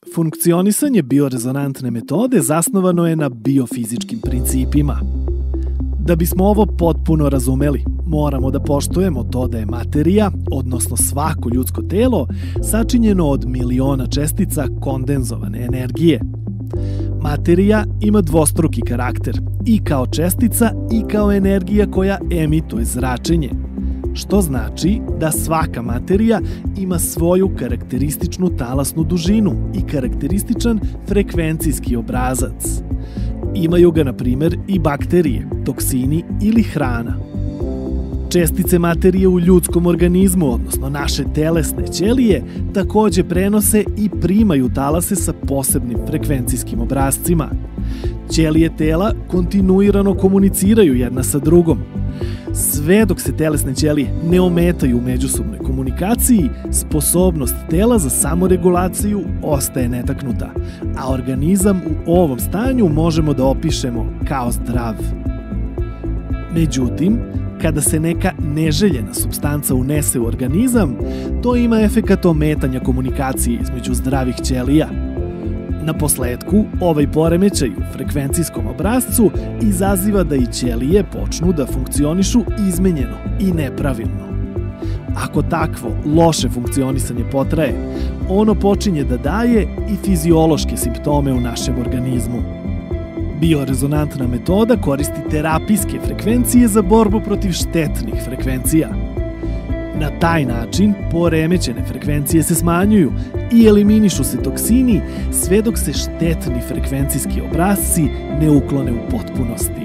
Funkcionisanje biorezonantne metode zasnovano je na biofizičkim principima. Da bismo ovo potpuno razumeli, moramo da poštujemo to da je materija, odnosno svako ljudsko telo, sačinjeno od miliona čestica kondenzovane energije. Materija ima dvostruki karakter, i kao čestica i kao energija koja emituje zračenje, što znači da svaka materija ima svoju karakterističnu talasnu dužinu i karakterističan frekvencijski obrazac. Imaju ga, na primer, i bakterije, toksini ili hrana. Čestice materije u ljudskom organizmu, odnosno naše telesne ćelije, takođe prenose i primaju talase sa posebnim frekvencijskim obrazcima. Ćelije tela kontinuirano komuniciraju jedna sa drugom. Sve dok se telesne ćelije ne ometaju u međusobnoj komunikaciji, sposobnost tela za samoregulaciju ostaje netaknuta, a organizam u ovom stanju možemo da opišemo kao zdrav. Međutim, kada se neka neželjena supstanca unese u organizam, to ima efekat ometanja komunikacije između zdravih ćelija. Na posledku, ovaj poremećaj u frekvencijskom obrascu izaziva da i ćelije počnu da funkcionišu izmenjeno i nepravilno. Ako takvo loše funkcionisanje potraje, ono počinje da daje i fiziološke simptome u našem organizmu. Biorezonantna metoda koristi terapijske frekvencije za borbu protiv štetnih frekvencija. Na taj način poremećene frekvencije se smanjuju i eliminišu se toksini sve dok se štetni frekvencijski obrasci ne uklone u potpunosti.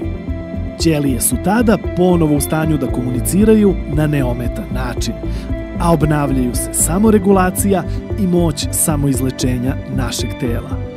Ćelije su tada ponovo u stanju da komuniciraju na neometan način, a obnavljaju se samoregulacija i moć samoizlečenja našeg tela.